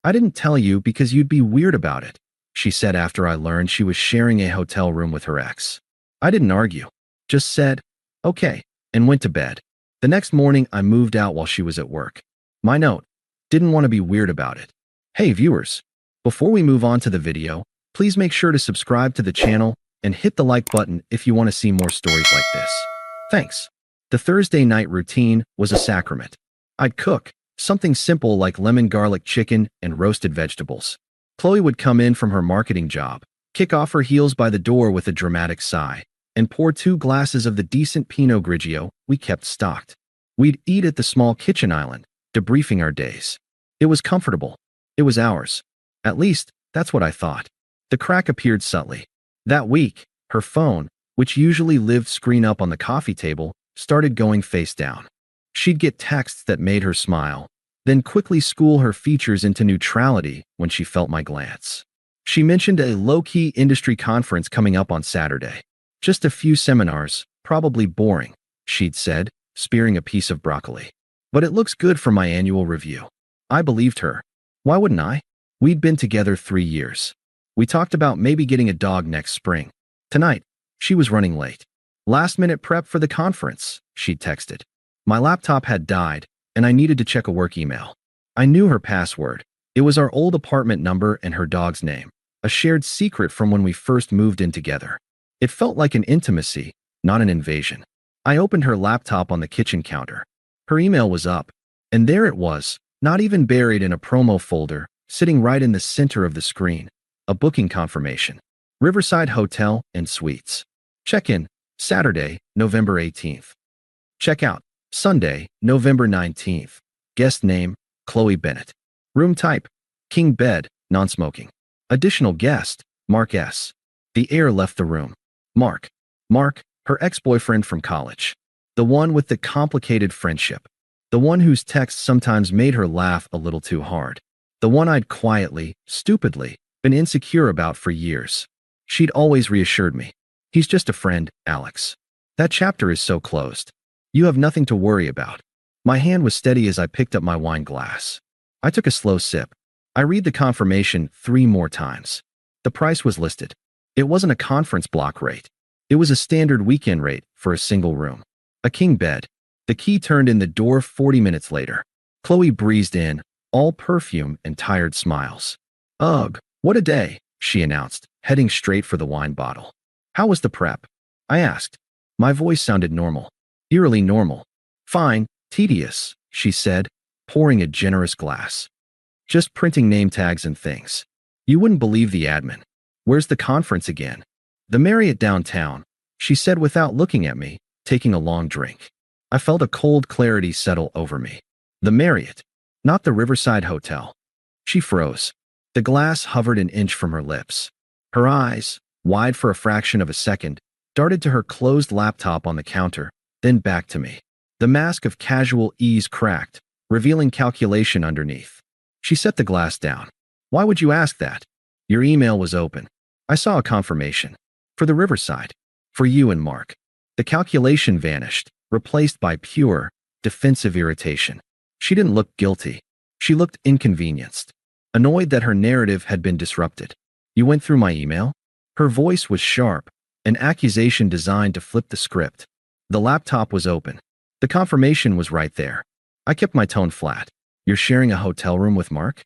I didn't tell you because you'd be weird about it, she said after I learned she was sharing a hotel room with her ex. I didn't argue, just said, okay, and went to bed. The next morning, I moved out while she was at work. My note: didn't want to be weird about it. Hey viewers, before we move on to the video, please make sure to subscribe to the channel and hit the like button if you want to see more stories like this. Thanks. The Thursday night routine was a sacrament. I'd cook something simple like lemon garlic chicken and roasted vegetables. Qley would come in from her marketing job, kick off her heels by the door with a dramatic sigh, and pour 2 glasses of the decent Pinot Grigio we kept stocked. We'd eat at the small kitchen island, debriefing our days. It was comfortable. It was ours. At least, that's what I thought. The crack appeared subtly. That week, her phone, which usually lived screen up on the coffee table, started going face down. She'd get texts that made her smile, then quickly school her features into neutrality when she felt my glance. She mentioned a low-key industry conference coming up on Saturday. Just a few seminars, probably boring, she'd said, spearing a piece of broccoli. But it looks good for my annual review. I believed her. Why wouldn't I? We'd been together 3 years. We talked about maybe getting a dog next spring. Tonight, she was running late. Last-minute prep for the conference, she'd texted. My laptop had died, and I needed to check a work email. I knew her password. It was our old apartment number and her dog's name, a shared secret from when we first moved in together. It felt like an intimacy, not an invasion. I opened her laptop on the kitchen counter. Her email was up, and there it was, not even buried in a promo folder, sitting right in the center of the screen. A booking confirmation. Riverside Hotel and Suites. Check-in, Saturday, November 18th. Check-out, Sunday, November 19th. Guest name, Qley Bennett. Room type, king bed, non-smoking. Additional guest, Mark S. The heir left the room. Mark, her ex-boyfriend from college. The one with the complicated friendship. The one whose texts sometimes made her laugh a little too hard. The one I'd quietly, stupidly, been insecure about for years. She'd always reassured me. He's just a friend, Alex. That chapter is so closed. You have nothing to worry about. My hand was steady as I picked up my wine glass. I took a slow sip. I read the confirmation 3 more times. The price was listed. It wasn't a conference block rate. It was a standard weekend rate for a single room. A king bed. The key turned in the door 40 minutes later. Qley breezed in, all perfume and tired smiles. Ugh, what a day, she announced, heading straight for the wine bottle. How was the prep? I asked. My voice sounded normal. Eerily normal. Fine, tedious, she said, pouring a generous glass. Just printing name tags and things. You wouldn't believe the admin. Where's the conference again? The Marriott downtown, she said without looking at me, taking a long drink. I felt a cold clarity settle over me. The Marriott, not the Riverside Hotel. She froze. The glass hovered an inch from her lips. Her eyes, wide for a fraction of a second, darted to her closed laptop on the counter, then back to me. The mask of casual ease cracked, revealing calculation underneath. She set the glass down. Why would you ask that? Your email was open. I saw a confirmation. For the Riverside. For you and Mark. The calculation vanished, replaced by pure, defensive irritation. She didn't look guilty. She looked inconvenienced. Annoyed that her narrative had been disrupted. You went through my email? Her voice was sharp, an accusation designed to flip the script. The laptop was open. The confirmation was right there. I kept my tone flat. You're sharing a hotel room with Mark?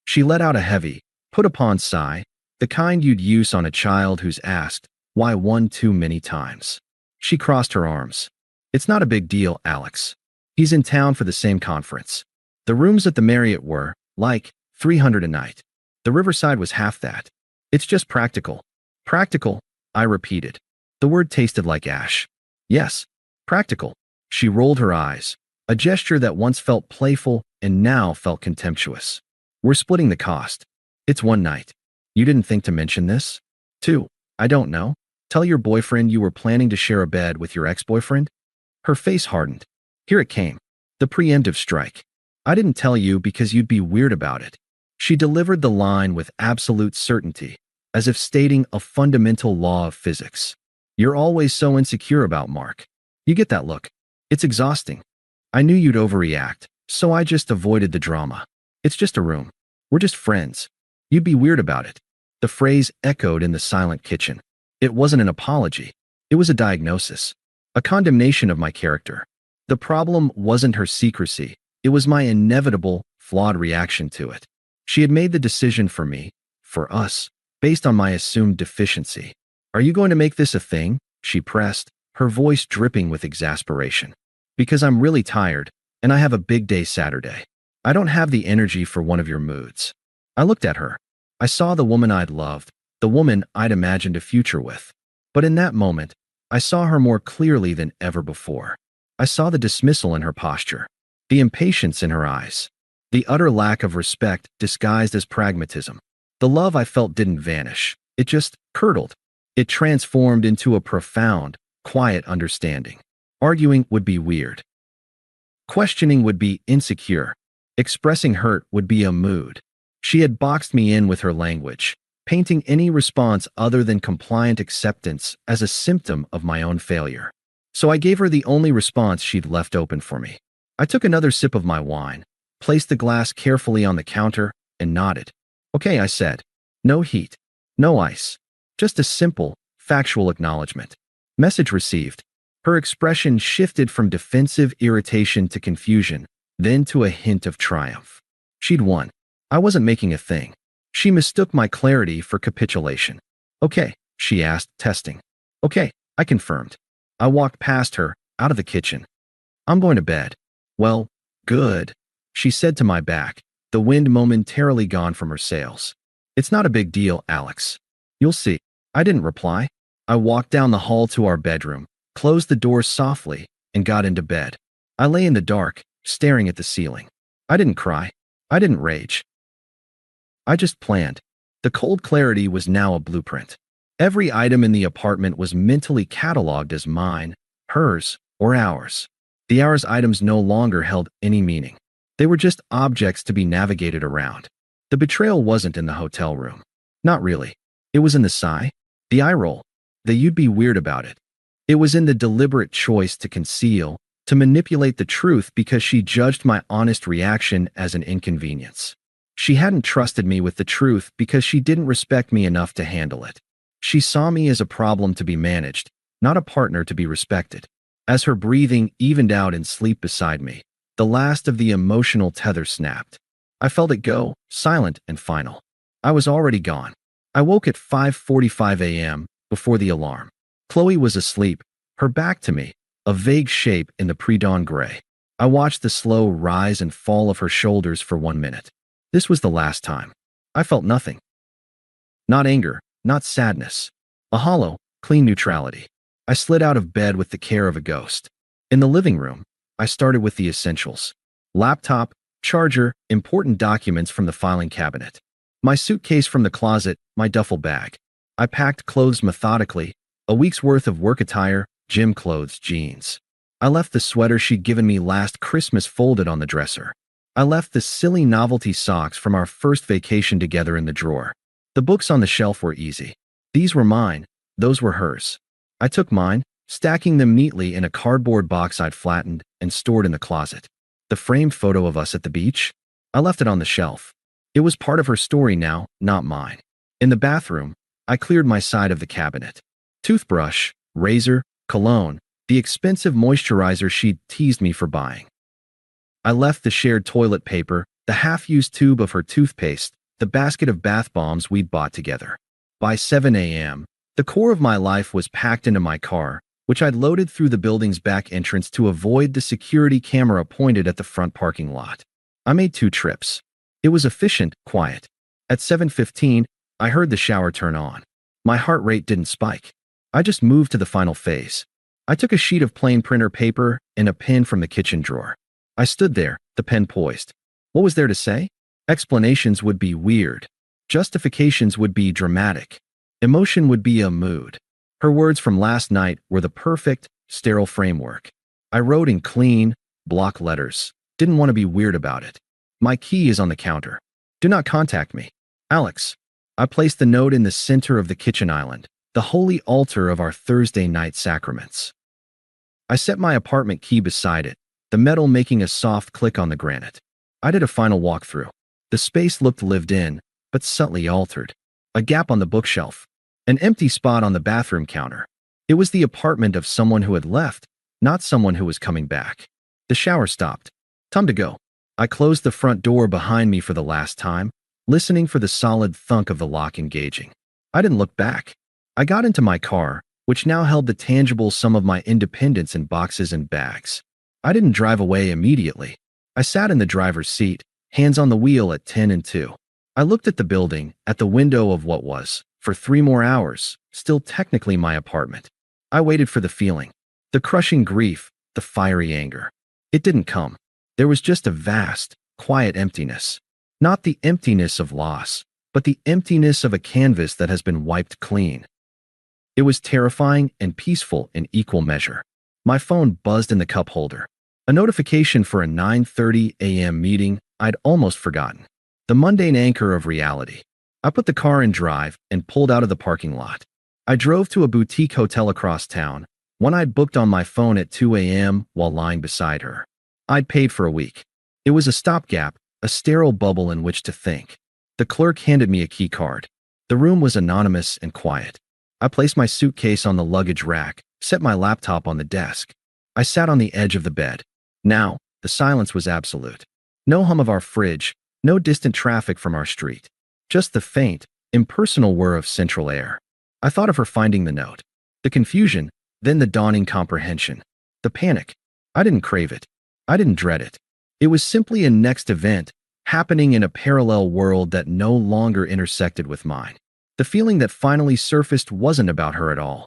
She let out a heavy, put-upon sigh, the kind you'd use on a child who's asked, why one too many times. She crossed her arms. It's not a big deal, Alex. He's in town for the same conference. The rooms at the Marriott were, like, $300 a night. The Riverside was half that. It's just practical. Practical, I repeated. The word tasted like ash. Yes, practical. She rolled her eyes, a gesture that once felt playful and now felt contemptuous. We're splitting the cost. It's one night. You didn't think to mention this? 2. I don't know. Tell your boyfriend you were planning to share a bed with your ex-boyfriend? Her face hardened. Here it came. The preemptive strike. I didn't tell you because you'd be weird about it. She delivered the line with absolute certainty, as if stating a fundamental law of physics. You're always so insecure about Mark. You get that look. It's exhausting. I knew you'd overreact, so I just avoided the drama. It's just a room. We're just friends. You'd be weird about it. The phrase echoed in the silent kitchen. It wasn't an apology. It was a diagnosis. A condemnation of my character. The problem wasn't her secrecy. It was my inevitable, flawed reaction to it. She had made the decision for me, for us, based on my assumed deficiency. Are you going to make this a thing? She pressed, her voice dripping with exasperation. Because I'm really tired, and I have a big day Saturday. I don't have the energy for one of your moods. I looked at her. I saw the woman I'd loved, the woman I'd imagined a future with. But in that moment, I saw her more clearly than ever before. I saw the dismissal in her posture, the impatience in her eyes, the utter lack of respect disguised as pragmatism. The love I felt didn't vanish. It just curdled. It transformed into a profound, quiet understanding. Arguing would be weird. Questioning would be insecure. Expressing hurt would be a mood. She had boxed me in with her language, painting any response other than compliant acceptance as a symptom of my own failure. So I gave her the only response she'd left open for me. I took another sip of my wine, placed the glass carefully on the counter, and nodded. Okay, I said. No heat. No ice. Just a simple, factual acknowledgement. Message received. Her expression shifted from defensive irritation to confusion, then to a hint of triumph. She'd won. I wasn't making a thing. She mistook my clarity for capitulation. Okay, she asked, testing. Okay, I confirmed. I walked past her, out of the kitchen. I'm going to bed. Well, good, she said to my back, the wind momentarily gone from her sails. It's not a big deal, Alex. You'll see. I didn't reply. I walked down the hall to our bedroom, closed the door softly, and got into bed. I lay in the dark, staring at the ceiling. I didn't cry. I didn't rage. I just planned. The cold clarity was now a blueprint. Every item in the apartment was mentally cataloged as mine, hers, or ours. The ours items no longer held any meaning. They were just objects to be navigated around. The betrayal wasn't in the hotel room. Not really. It was in the sigh, the eye roll, the you'd be weird about it. It was in the deliberate choice to conceal, to manipulate the truth because she judged my honest reaction as an inconvenience. She hadn't trusted me with the truth because she didn't respect me enough to handle it. She saw me as a problem to be managed, not a partner to be respected. As her breathing evened out in sleep beside me, the last of the emotional tether snapped. I felt it go, silent and final. I was already gone. I woke at 5:45 a.m. before the alarm. Qley was asleep, her back to me, a vague shape in the pre-dawn gray. I watched the slow rise and fall of her shoulders for 1 minute. This was the last time. I felt nothing. Not anger, not sadness. A hollow, clean neutrality. I slid out of bed with the care of a ghost. In the living room, I started with the essentials. Laptop, charger, important documents from the filing cabinet. My suitcase from the closet, my duffel bag. I packed clothes methodically, a week's worth of work attire, gym clothes, jeans. I left the sweater she'd given me last Christmas folded on the dresser. I left the silly novelty socks from our first vacation together in the drawer. The books on the shelf were easy. These were mine, those were hers. I took mine, stacking them neatly in a cardboard box I'd flattened and stored in the closet. The framed photo of us at the beach? I left it on the shelf. It was part of her story now, not mine. In the bathroom, I cleared my side of the cabinet. Toothbrush, razor, cologne, the expensive moisturizer she'd teased me for buying. I left the shared toilet paper, the half-used tube of her toothpaste, the basket of bath bombs we'd bought together. By 7 a.m., the core of my life was packed into my car, which I'd loaded through the building's back entrance to avoid the security camera pointed at the front parking lot. I made 2 trips. It was efficient, quiet. At 7:15, I heard the shower turn on. My heart rate didn't spike. I just moved to the final phase. I took a sheet of plain printer paper and a pen from the kitchen drawer. I stood there, the pen poised. What was there to say? Explanations would be weird. Justifications would be dramatic. Emotion would be a mood. Her words from last night were the perfect, sterile framework. I wrote in clean, block letters. Didn't want to be weird about it. My key is on the counter. Do not contact me. Alex. I placed the note in the center of the kitchen island, the holy altar of our Thursday night sacraments. I set my apartment key beside it, the metal making a soft click on the granite. I did a final walkthrough. The space looked lived in, but subtly altered. A gap on the bookshelf. An empty spot on the bathroom counter. It was the apartment of someone who had left, not someone who was coming back. The shower stopped. Time to go. I closed the front door behind me for the last time, listening for the solid thunk of the lock engaging. I didn't look back. I got into my car, which now held the tangible sum of my independence in boxes and bags. I didn't drive away immediately. I sat in the driver's seat, hands on the wheel at 10 and 2. I looked at the building, at the window of what was, for 3 more hours, still technically my apartment. I waited for the feeling. The crushing grief, the fiery anger. It didn't come. There was just a vast, quiet emptiness. Not the emptiness of loss, but the emptiness of a canvas that has been wiped clean. It was terrifying and peaceful in equal measure. My phone buzzed in the cup holder. A notification for a 9:30 a.m. meeting I'd almost forgotten. The mundane anchor of reality. I put the car in drive and pulled out of the parking lot. I drove to a boutique hotel across town, one I'd booked on my phone at 2 a.m. while lying beside her. I'd paid for a week. It was a stopgap, a sterile bubble in which to think. The clerk handed me a key card. The room was anonymous and quiet. I placed my suitcase on the luggage rack, set my laptop on the desk. I sat on the edge of the bed. Now, the silence was absolute. No hum of our fridge, no distant traffic from our street. Just the faint, impersonal whir of central air. I thought of her finding the note. The confusion, then the dawning comprehension. The panic. I didn't crave it. I didn't dread it. It was simply a next event, happening in a parallel world that no longer intersected with mine. The feeling that finally surfaced wasn't about her at all.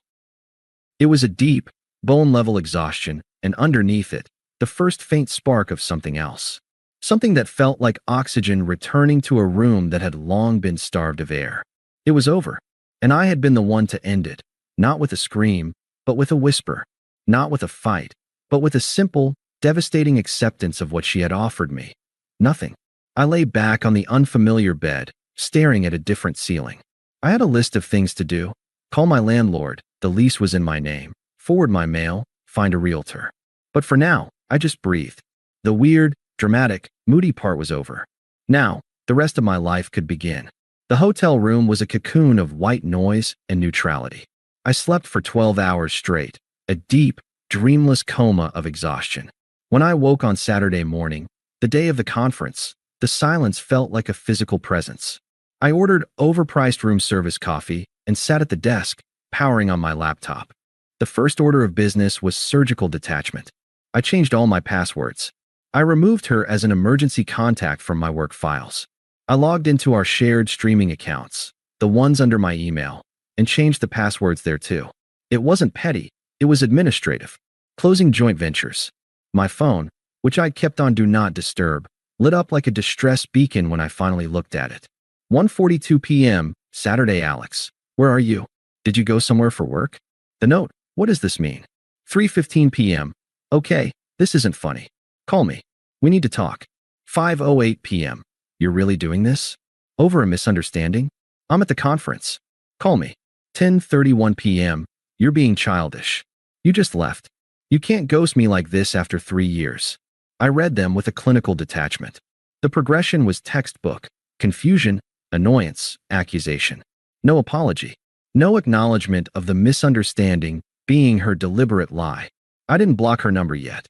It was a deep, bone-level exhaustion, and underneath it, the first faint spark of something else. Something that felt like oxygen returning to a room that had long been starved of air. It was over, and I had been the one to end it, not with a scream, but with a whisper, not with a fight, but with a simple, devastating acceptance of what she had offered me. Nothing. I lay back on the unfamiliar bed, staring at a different ceiling. I had a list of things to do. Call my landlord, the lease was in my name, forward my mail, find a realtor. But for now, I just breathed. The weird, dramatic, moody part was over. Now, the rest of my life could begin. The hotel room was a cocoon of white noise and neutrality. I slept for 12 hours straight, a deep, dreamless coma of exhaustion. When I woke on Saturday morning, the day of the conference, the silence felt like a physical presence. I ordered overpriced room service coffee and sat at the desk, powering on my laptop. The first order of business was surgical detachment. I changed all my passwords. I removed her as an emergency contact from my work files. I logged into our shared streaming accounts, the ones under my email, and changed the passwords there too. It wasn't petty, it was administrative. Closing joint ventures. My phone, which I'd kept on Do Not Disturb, lit up like a distress beacon when I finally looked at it. 1:42 p.m., Saturday, Alex. Where are you? Did you go somewhere for work? The note. What does this mean? 3:15 p.m. Okay, this isn't funny. Call me. We need to talk. 5:08 p.m. You're really doing this? Over a misunderstanding? I'm at the conference. Call me. 10:31 p.m. You're being childish. You just left. You can't ghost me like this after 3 years. I read them with a clinical detachment. The progression was textbook. Confusion, annoyance, accusation. No apology. No acknowledgement of the misunderstanding being her deliberate lie. I didn't block her number yet.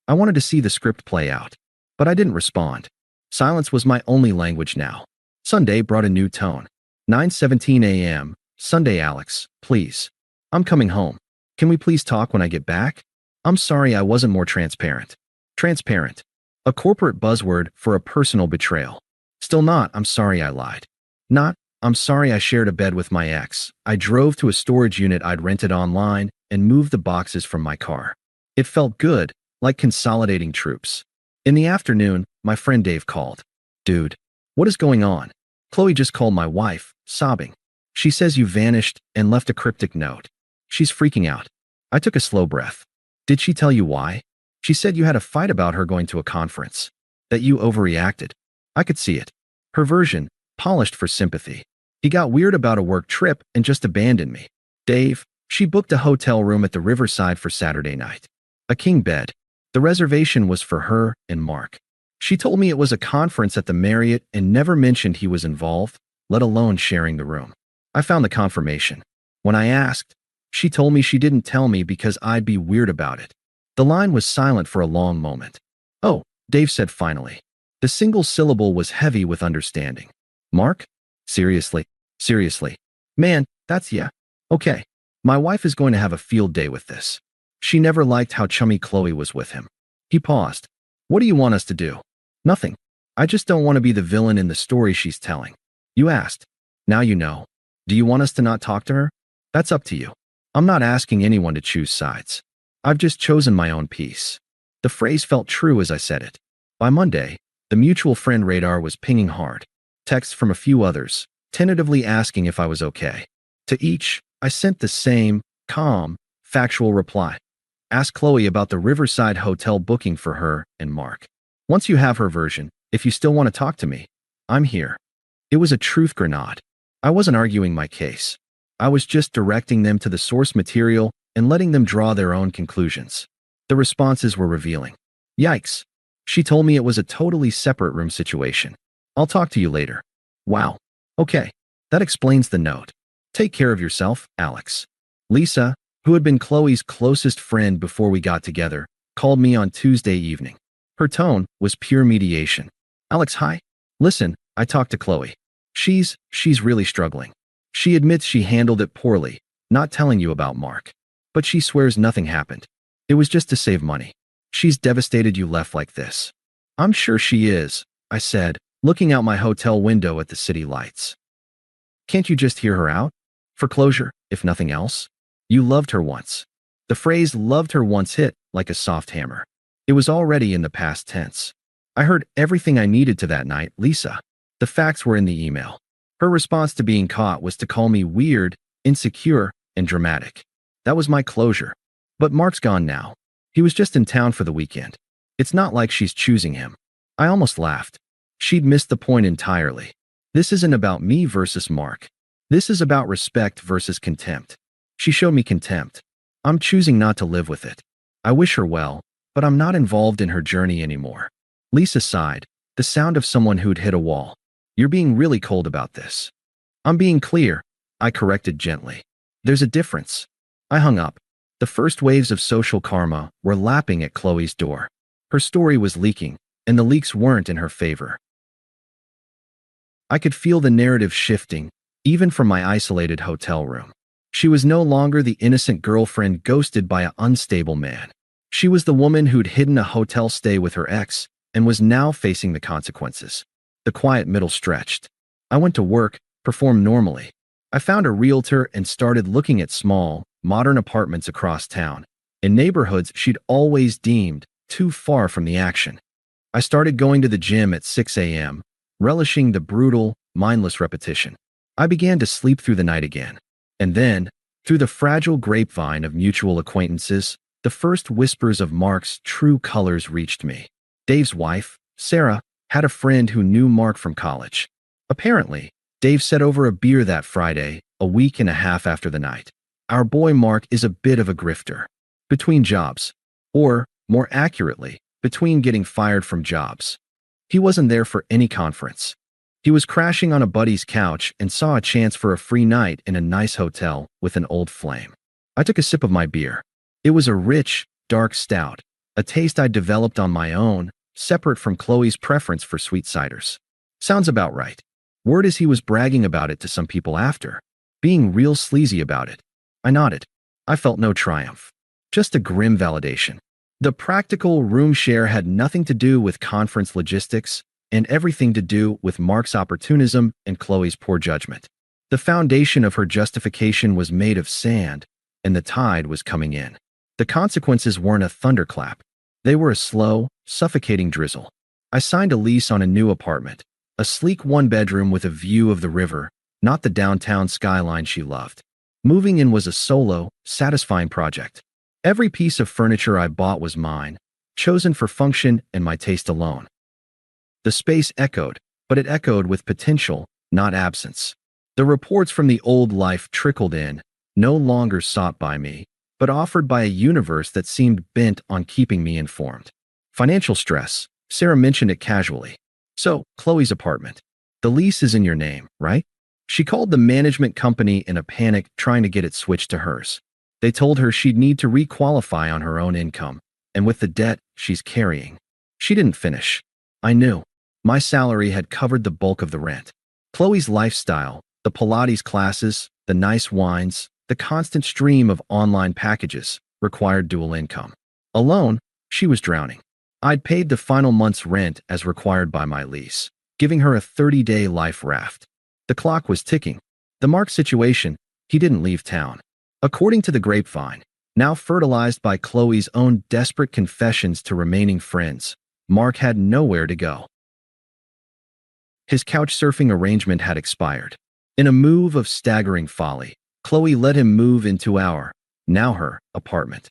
I wanted to see the script play out, but I didn't respond. Silence was my only language now. Sunday brought a new tone. 9:17 a.m. Sunday, Alex, please. I'm coming home. Can we please talk when I get back? I'm sorry I wasn't more transparent. Transparent. A corporate buzzword for a personal betrayal. Still not, I'm sorry I lied. Not, I'm sorry I shared a bed with my ex. I drove to a storage unit I'd rented online and moved the boxes from my car. It felt good, like consolidating troops. In the afternoon, my friend Dave called. Dude, what is going on? Qley just called my wife, sobbing. She says you vanished and left a cryptic note. She's freaking out. I took a slow breath. Did she tell you why? She said you had a fight about her going to a conference. That you overreacted. I could see it. Her version, polished for sympathy. He got weird about a work trip and just abandoned me. Dave, she booked a hotel room at the Riverside for Saturday night. A king bed. The reservation was for her and Mark. She told me it was a conference at the Marriott and never mentioned he was involved, let alone sharing the room. I found the confirmation. When I asked, she told me she didn't tell me because I'd be weird about it. The line was silent for a long moment. "Oh," Dave said finally. The single syllable was heavy with understanding. "Mark? Seriously? Seriously? Man, that's yeah. Okay. My wife is going to have a field day with this. She never liked how chummy Qley was with him." He paused. "What do you want us to do?" "Nothing. I just don't want to be the villain in the story she's telling." "You asked. Now you know. Do you want us to not talk to her?" "That's up to you. I'm not asking anyone to choose sides. I've just chosen my own peace." The phrase felt true as I said it. By Monday, the mutual friend radar was pinging hard. Texts from a few others, tentatively asking if I was okay. To each, I sent the same, calm, factual reply. "Ask Qley about the Riverside Hotel booking for her and Mark. Once you have her version, if you still want to talk to me, I'm here." It was a truth grenade. I wasn't arguing my case. I was just directing them to the source material and letting them draw their own conclusions. The responses were revealing. "Yikes. She told me it was a totally separate room situation. I'll talk to you later." "Wow. Okay. That explains the note. Take care of yourself, Alex." Lisa, who had been Qley's closest friend before we got together, called me on Tuesday evening. Her tone was pure mediation. "Alex, hi. Listen, I talked to Qley. She's really struggling. She admits she handled it poorly, not telling you about Mark. But she swears nothing happened. It was just to save money. She's devastated you left like this." "I'm sure she is," I said, looking out my hotel window at the city lights. "Can't you just hear her out? For closure, if nothing else? You loved her once." The phrase "loved her once" hit like a soft hammer. It was already in the past tense. I heard everything I needed to that night, Lisa. The facts were in the email. Her response to being caught was to call me weird, insecure, and dramatic. That was my closure. But Mark's gone now. He was just in town for the weekend. It's not like she's choosing him. I almost laughed. She'd missed the point entirely. This isn't about me versus Mark. This is about respect versus contempt. She showed me contempt. I'm choosing not to live with it. I wish her well, but I'm not involved in her journey anymore. Lisa sighed, the sound of someone who'd hit a wall. "You're being really cold about this." "I'm being clear," I corrected gently. "There's a difference." I hung up. The first waves of social karma were lapping at Qley's door. Her story was leaking, and the leaks weren't in her favor. I could feel the narrative shifting, even from my isolated hotel room. She was no longer the innocent girlfriend ghosted by an unstable man. She was the woman who'd hidden a hotel stay with her ex and was now facing the consequences. The quiet middle stretched. I went to work, performed normally. I found a realtor and started looking at small, modern apartments across town, in neighborhoods she'd always deemed too far from the action. I started going to the gym at 6 a.m., relishing the brutal, mindless repetition. I began to sleep through the night again. And then, through the fragile grapevine of mutual acquaintances, the first whispers of Mark's true colors reached me. Dave's wife, Sarah, had a friend who knew Mark from college. Apparently, Dave said over a beer that Friday, a week and a half after the night, "Our boy Mark is a bit of a grifter. Between jobs. Or, more accurately, between getting fired from jobs. He wasn't there for any conference. He was crashing on a buddy's couch and saw a chance for a free night in a nice hotel with an old flame." I took a sip of my beer. It was a rich, dark stout, a taste I'd developed on my own, separate from Qley's preference for sweet ciders. Sounds about right. Word is he was bragging about it to some people after, being real sleazy about it. I nodded. I felt no triumph. Just a grim validation. The practical room share had nothing to do with conference logistics and everything to do with Mark's opportunism and Qley's poor judgment. The foundation of her justification was made of sand, and the tide was coming in. The consequences weren't a thunderclap. They were a slow, suffocating drizzle. I signed a lease on a new apartment, a sleek one-bedroom with a view of the river, not the downtown skyline she loved. Moving in was a solo, satisfying project. Every piece of furniture I bought was mine, chosen for function and my taste alone. The space echoed, but it echoed with potential, not absence. The reports from the old life trickled in, no longer sought by me, but offered by a universe that seemed bent on keeping me informed. Financial stress, Sarah mentioned it casually. So, Chloe's apartment. The lease is in your name, right? She called the management company in a panic, trying to get it switched to hers. They told her she'd need to requalify on her own income, and with the debt she's carrying. She didn't finish. I knew. My salary had covered the bulk of the rent. Chloe's lifestyle, the Pilates classes, the nice wines, the constant stream of online packages, required dual income. Alone, she was drowning. I'd paid the final month's rent as required by my lease, giving her a 30-day life raft. The clock was ticking. The Mark situation, he didn't leave town. According to the grapevine, now fertilized by Chloe's own desperate confessions to remaining friends, Mark had nowhere to go. His couch-surfing arrangement had expired. In a move of staggering folly, Qley let him move into our, now her, apartment.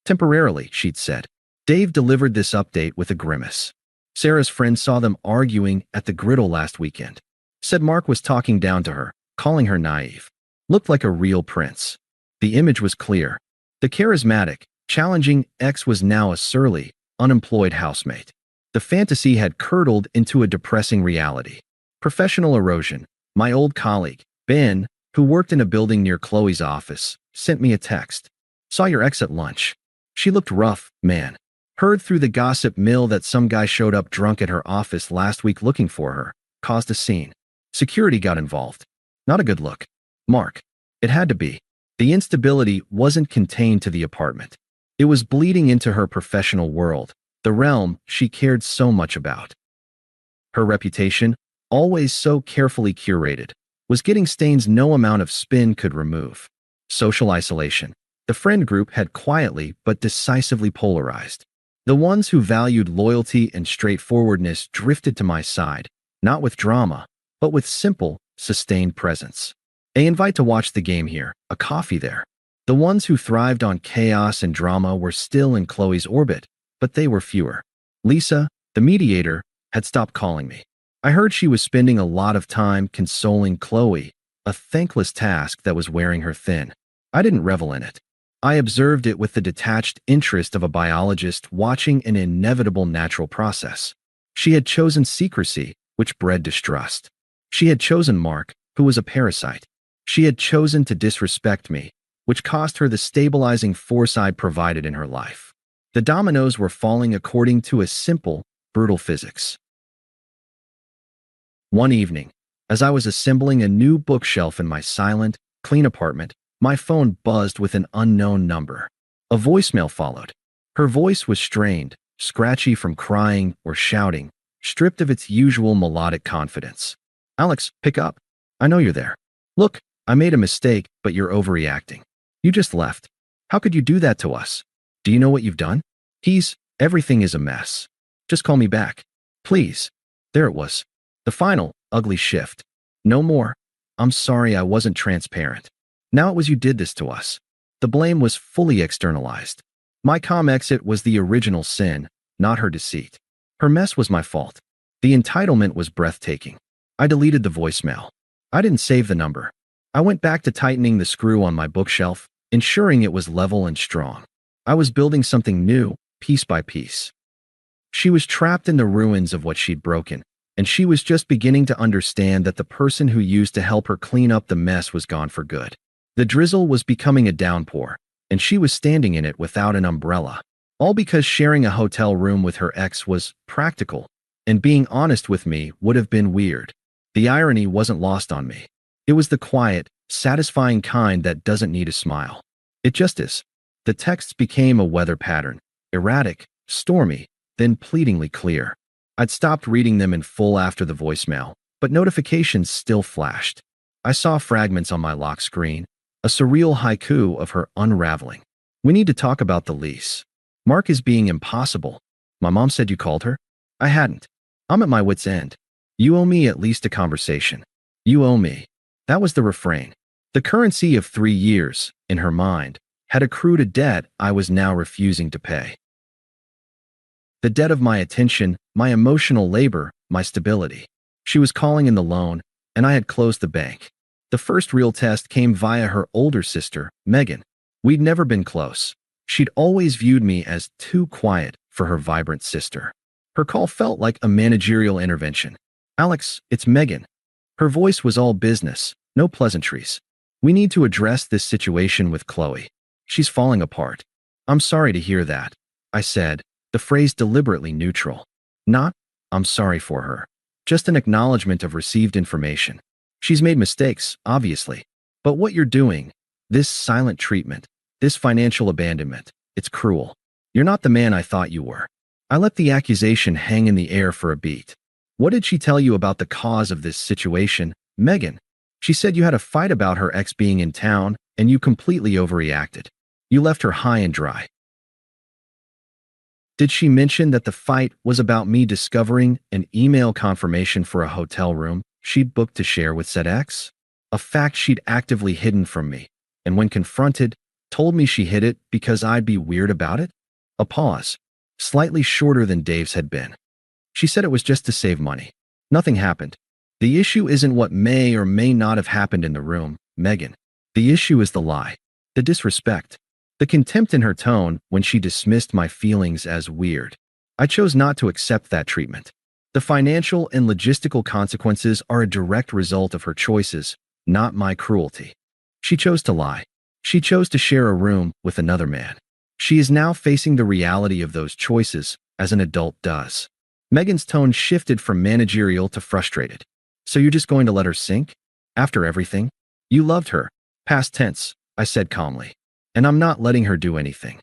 Temporarily, she'd said. Dave delivered this update with a grimace. Sarah's friend saw them arguing at the griddle last weekend. Said Mark was talking down to her, calling her naive. Looked like a real prince. The image was clear. The charismatic, challenging ex was now a surly, unemployed housemate. The fantasy had curdled into a depressing reality. Professional erosion. My old colleague, Ben, who worked in a building near Chloe's office, sent me a text. Saw your ex at lunch. She looked rough, man. Heard through the gossip mill that some guy showed up drunk at her office last week looking for her. Caused a scene. Security got involved. Not a good look. Mark. It had to be. The instability wasn't contained to the apartment. It was bleeding into her professional world, the realm she cared so much about. Her reputation, always so carefully curated, was getting stains no amount of spin could remove. Social isolation. The friend group had quietly but decisively polarized. The ones who valued loyalty and straightforwardness drifted to my side, not with drama, but with simple, sustained presence. An invite to watch the game here, a coffee there. The ones who thrived on chaos and drama were still in Chloe's orbit, but they were fewer. Lisa, the mediator, had stopped calling me. I heard she was spending a lot of time consoling Qley, a thankless task that was wearing her thin. I didn't revel in it. I observed it with the detached interest of a biologist watching an inevitable natural process. She had chosen secrecy, which bred distrust. She had chosen Mark, who was a parasite. She had chosen to disrespect me, which cost her the stabilizing force I'd provided in her life. The dominoes were falling according to a simple, brutal physics. One evening, as I was assembling a new bookshelf in my silent, clean apartment, my phone buzzed with an unknown number. A voicemail followed. Her voice was strained, scratchy from crying or shouting, stripped of its usual melodic confidence. Alex, pick up. I know you're there. Look, I made a mistake, but you're overreacting. You just left. How could you do that to us? Do you know what you've done? Everything is a mess. Just call me back. Please. There it was. The final, ugly shift. No more. I'm sorry I wasn't transparent. Now it was you did this to us. The blame was fully externalized. My calm exit was the original sin, not her deceit. Her mess was my fault. The entitlement was breathtaking. I deleted the voicemail. I didn't save the number. I went back to tightening the screw on my bookshelf, ensuring it was level and strong. I was building something new, piece by piece. She was trapped in the ruins of what she'd broken, and she was just beginning to understand that the person who used to help her clean up the mess was gone for good. The drizzle was becoming a downpour, and she was standing in it without an umbrella. All because sharing a hotel room with her ex was practical, and being honest with me would have been weird. The irony wasn't lost on me. It was the quiet, satisfying kind that doesn't need a smile. It just is. The texts became a weather pattern, erratic, stormy, then pleadingly clear. I'd stopped reading them in full after the voicemail, but notifications still flashed. I saw fragments on my lock screen, a surreal haiku of her unraveling. We need to talk about the lease. Mark is being impossible. My mom said you called her? I hadn't. I'm at my wit's end. You owe me at least a conversation. You owe me. That was the refrain. The currency of 3 years, in her mind, had accrued a debt I was now refusing to pay. The debt of my attention, my emotional labor, my stability. She was calling in the loan, and I had closed the bank. The first real test came via her older sister, Megan. We'd never been close. She'd always viewed me as too quiet for her vibrant sister. Her call felt like a managerial intervention. Alex, it's Megan. Her voice was all business, no pleasantries. We need to address this situation with Qley. She's falling apart. I'm sorry to hear that, I said, the phrase deliberately neutral. Not, I'm sorry for her. Just an acknowledgement of received information. She's made mistakes, obviously. But what you're doing, this silent treatment, this financial abandonment, it's cruel. You're not the man I thought you were. I let the accusation hang in the air for a beat. What did she tell you about the cause of this situation, Megan? She said you had a fight about her ex being in town, and you completely overreacted. You left her high and dry. Did she mention that the fight was about me discovering an email confirmation for a hotel room she'd booked to share with said ex? A fact she'd actively hidden from me, and when confronted, told me she hid it because I'd be weird about it? A pause, slightly shorter than Dave's had been. She said it was just to save money. Nothing happened. The issue isn't what may or may not have happened in the room, Megan. The issue is the lie, the disrespect, the contempt in her tone when she dismissed my feelings as weird. I chose not to accept that treatment. The financial and logistical consequences are a direct result of her choices, not my cruelty. She chose to lie. She chose to share a room with another man. She is now facing the reality of those choices, as an adult does. Megan's tone shifted from managerial to frustrated. So you're just going to let her sink? After everything? You loved her. Past tense, I said calmly. And I'm not letting her do anything.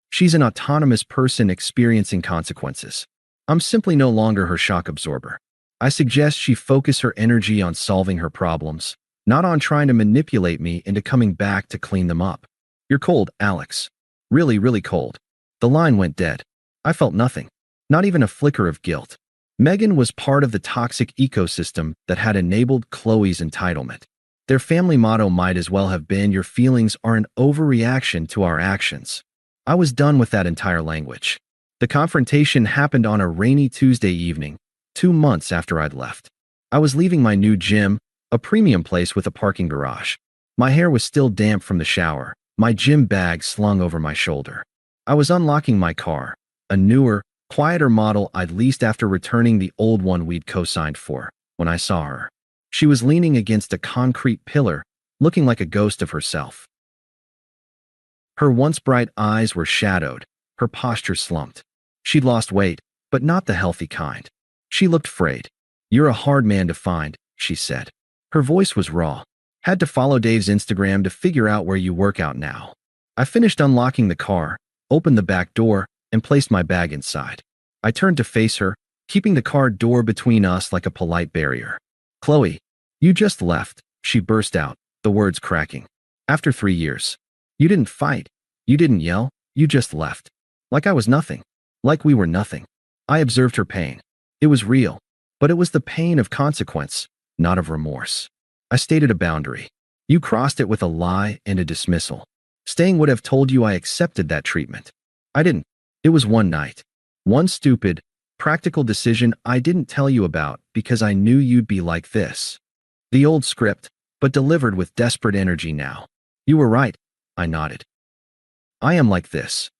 She's an autonomous person experiencing consequences. I'm simply no longer her shock absorber. I suggest she focus her energy on solving her problems, not on trying to manipulate me into coming back to clean them up. You're cold, Alex. Really, really cold. The line went dead. I felt nothing. Not even a flicker of guilt. Megan was part of the toxic ecosystem that had enabled Qley's entitlement. Their family motto might as well have been, your feelings are an overreaction to our actions. I was done with that entire language. The confrontation happened on a rainy Tuesday evening, 2 months after I'd left. I was leaving my new gym, a premium place with a parking garage. My hair was still damp from the shower, my gym bag slung over my shoulder. I was unlocking my car, a newer, quieter model I'd leased after returning the old one we'd co-signed for, when I saw her. She was leaning against a concrete pillar, looking like a ghost of herself. Her once bright eyes were shadowed, her posture slumped. She'd lost weight, but not the healthy kind. She looked frayed. You're a hard man to find, she said. Her voice was raw. Had to follow Dave's Instagram to figure out where you work out now. I finished unlocking the car, opened the back door, and placed my bag inside. I turned to face her, keeping the car door between us like a polite barrier. Qley, you just left, she burst out, the words cracking. After 3 years. You didn't fight. You didn't yell. You just left. Like I was nothing. Like we were nothing. I observed her pain. It was real, but it was the pain of consequence, not of remorse. I stated a boundary. You crossed it with a lie and a dismissal. Staying would have told you I accepted that treatment. I didn't. It was one night. One stupid, practical decision I didn't tell you about because I knew you'd be like this. The old script, but delivered with desperate energy now. You were right, I nodded. I am like this.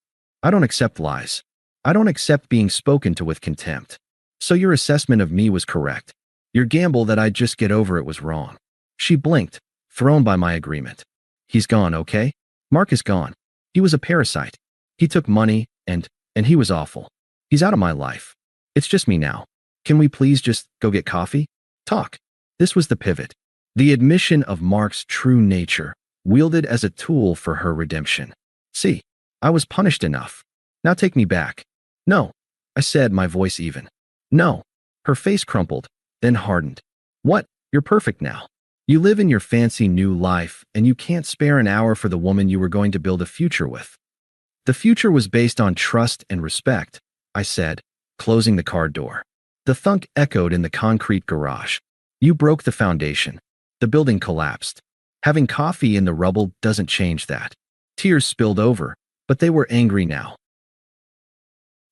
I don't accept lies. I don't accept being spoken to with contempt. So your assessment of me was correct. Your gamble that I'd just get over it was wrong. She blinked, thrown by my agreement. He's gone, okay? Mark is gone. He was a parasite. He took money, and he was awful. He's out of my life. It's just me now. Can we please just go get coffee? Talk. This was the pivot. The admission of Mark's true nature, wielded as a tool for her redemption. See, I was punished enough. Now take me back. No, I said, my voice even. No. Her face crumpled, then hardened. What? You're perfect now. You live in your fancy new life, and you can't spare an hour for the woman you were going to build a future with. The future was based on trust and respect, I said, closing the car door. The thunk echoed in the concrete garage. You broke the foundation. The building collapsed. Having coffee in the rubble doesn't change that. Tears spilled over, but they were angry now.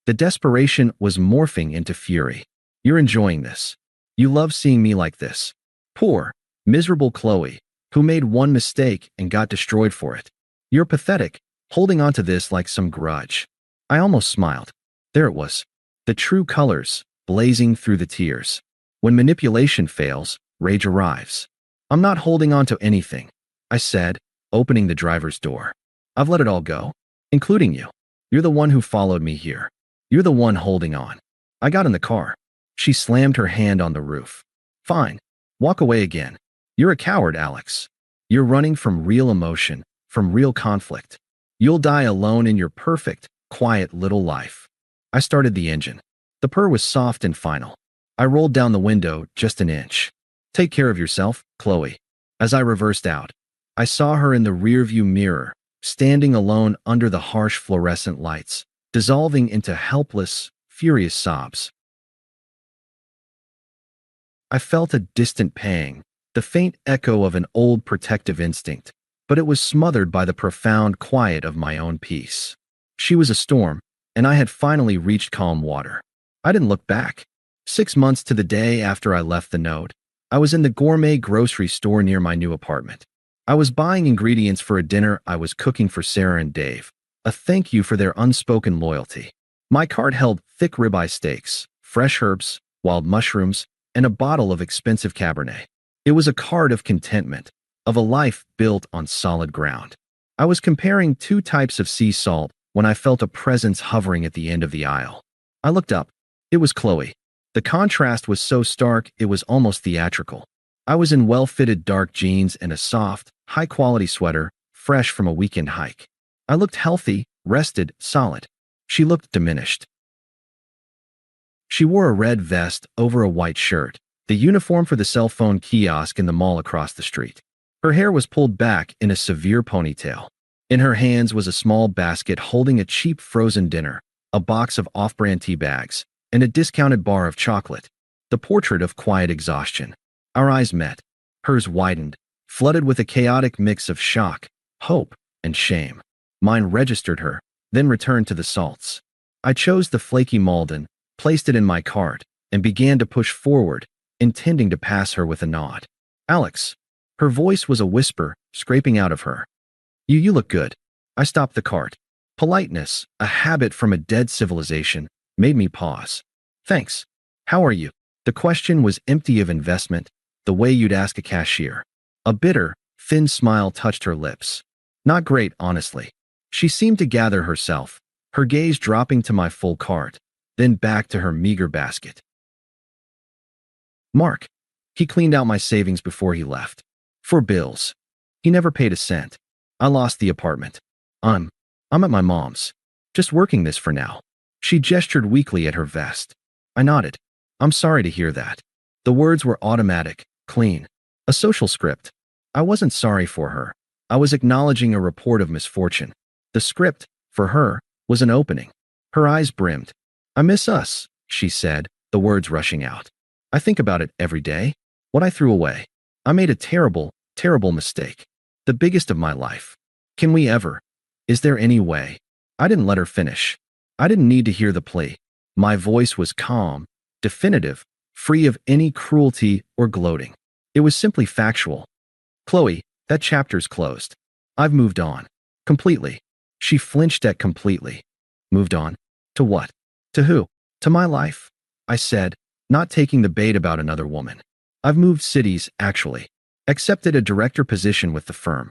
The desperation was morphing into fury. You're enjoying this. You love seeing me like this. Poor, miserable Qley, who made one mistake and got destroyed for it. You're pathetic, holding on to this like some grudge. I almost smiled. There it was. The true colors, blazing through the tears. When manipulation fails, rage arrives. I'm not holding on to anything, I said, opening the driver's door. I've let it all go, including you. You're the one who followed me here. You're the one holding on. I got in the car. She slammed her hand on the roof. Fine. Walk away again. You're a coward, Alex. You're running from real emotion, from real conflict. You'll die alone in your perfect, quiet little life. I started the engine. The purr was soft and final. I rolled down the window just an inch. Take care of yourself, Qley. As I reversed out, I saw her in the rearview mirror, standing alone under the harsh fluorescent lights, dissolving into helpless, furious sobs. I felt a distant pang, the faint echo of an old protective instinct, but it was smothered by the profound quiet of my own peace. She was a storm, and I had finally reached calm water. I didn't look back. 6 months to the day after I left the note, I was in the gourmet grocery store near my new apartment. I was buying ingredients for a dinner I was cooking for Sarah and Dave, a thank you for their unspoken loyalty. My cart held thick ribeye steaks, fresh herbs, wild mushrooms, and a bottle of expensive Cabernet. It was a card of contentment, of a life built on solid ground. I was comparing 2 types of sea salt when I felt a presence hovering at the end of the aisle. I looked up. It was Qley. The contrast was so stark it was almost theatrical. I was in well-fitted dark jeans and a soft, high-quality sweater, fresh from a weekend hike. I looked healthy, rested, solid. She looked diminished. She wore a red vest over a white shirt, the uniform for the cell phone kiosk in the mall across the street. Her hair was pulled back in a severe ponytail. In her hands was a small basket holding a cheap frozen dinner, a box of off-brand tea bags, and a discounted bar of chocolate, the portrait of quiet exhaustion. Our eyes met. Hers widened, flooded with a chaotic mix of shock, hope, and shame. Mine registered her, then returned to the salts. I chose the flaky Malden, placed it in my cart, and began to push forward, intending to pass her with a nod. Alex. Her voice was a whisper, scraping out of her. You look good. I stopped the cart. Politeness, a habit from a dead civilization, made me pause. Thanks. How are you? The question was empty of investment, the way you'd ask a cashier. A bitter, thin smile touched her lips. Not great, honestly. She seemed to gather herself, her gaze dropping to my full cart, then back to her meager basket. Mark. He cleaned out my savings before he left. For bills. He never paid a cent. I lost the apartment. I'm at my mom's. Just working this for now. She gestured weakly at her vest. I nodded. I'm sorry to hear that. The words were automatic, clean. A social script. I wasn't sorry for her. I was acknowledging a report of misfortune. The script, for her, was an opening. Her eyes brimmed. I miss us, she said, the words rushing out. I think about it every day. What I threw away. I made a terrible, terrible mistake. The biggest of my life. Can we ever? Is there any way? I didn't let her finish. I didn't need to hear the plea. My voice was calm, definitive, free of any cruelty or gloating. It was simply factual. Qley, that chapter's closed. I've moved on. Completely. She flinched at completely. Moved on? To what? To who? To my life? I said, not taking the bait about another woman. I've moved cities, actually. Accepted a director position with the firm.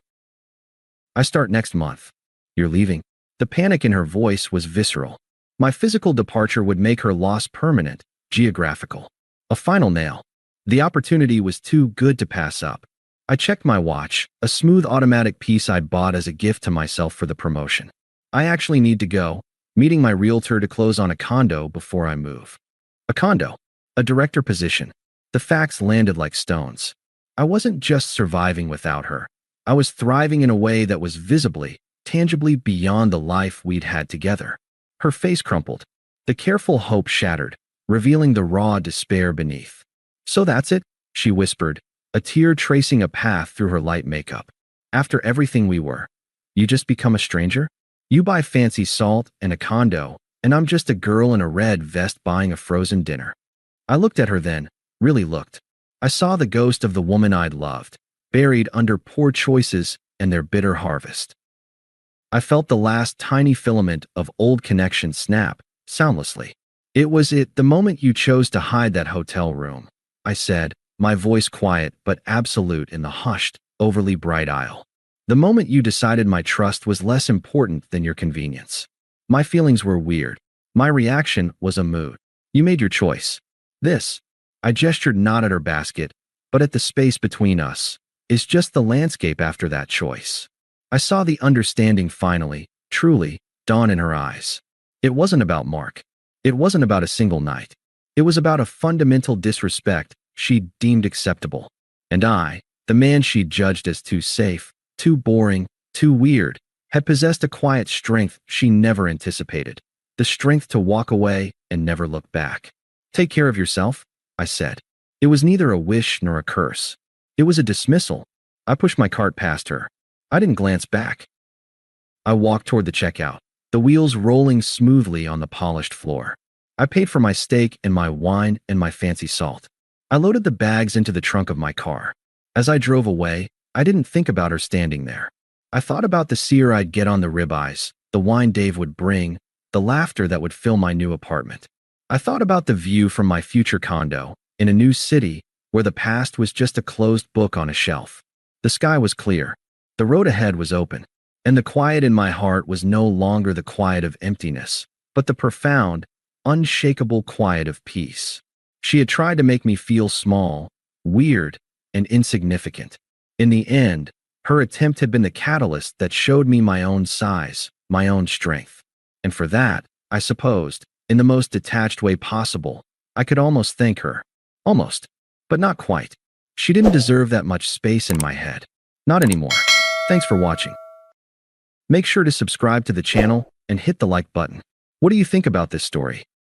I start next month. You're leaving? The panic in her voice was visceral. My physical departure would make her loss permanent, geographical. A final nail. The opportunity was too good to pass up. I checked my watch, a smooth automatic piece I'd bought as a gift to myself for the promotion. I actually need to go, meeting my realtor to close on a condo before I move. A condo. A director position. The facts landed like stones. I wasn't just surviving without her. I was thriving in a way that was visibly, tangibly beyond the life we'd had together. Her face crumpled. The careful hope shattered, revealing the raw despair beneath. So that's it, she whispered, a tear tracing a path through her light makeup. After everything we were, you just become a stranger? You buy fancy salt and a condo, and I'm just a girl in a red vest buying a frozen dinner. I looked at her then, really looked. I saw the ghost of the woman I'd loved, buried under poor choices and their bitter harvest. I felt the last tiny filament of old connection snap, soundlessly. It was the moment you chose to hide that hotel room, I said, my voice quiet but absolute in the hushed, overly bright aisle. The moment you decided my trust was less important than your convenience. My feelings were weird. My reaction was a mood. You made your choice. This, I gestured not at her basket, but at the space between us, is just the landscape after that choice. I saw the understanding finally, truly, dawn in her eyes. It wasn't about Mark. It wasn't about a single night. It was about a fundamental disrespect she'd deemed acceptable. And I, the man she'd judged as too safe, too boring, too weird, had possessed a quiet strength she never anticipated. The strength to walk away and never look back. Take care of yourself, I said. It was neither a wish nor a curse. It was a dismissal. I pushed my cart past her. I didn't glance back. I walked toward the checkout, the wheels rolling smoothly on the polished floor. I paid for my steak and my wine and my fancy salt. I loaded the bags into the trunk of my car. As I drove away, I didn't think about her standing there. I thought about the sear I'd get on the ribeyes, the wine Dave would bring, the laughter that would fill my new apartment. I thought about the view from my future condo, in a new city, where the past was just a closed book on a shelf. The sky was clear. The road ahead was open. And the quiet in my heart was no longer the quiet of emptiness, but the profound, unshakable quiet of peace. She had tried to make me feel small, weird, and insignificant. In the end, her attempt had been the catalyst that showed me my own size, my own strength. And for that, I supposed, in the most detached way possible, I could almost thank her. Almost, but not quite. She didn't deserve that much space in my head. Not anymore. Thanks for watching. Make sure to subscribe to the channel and hit the like button. What do you think about this story?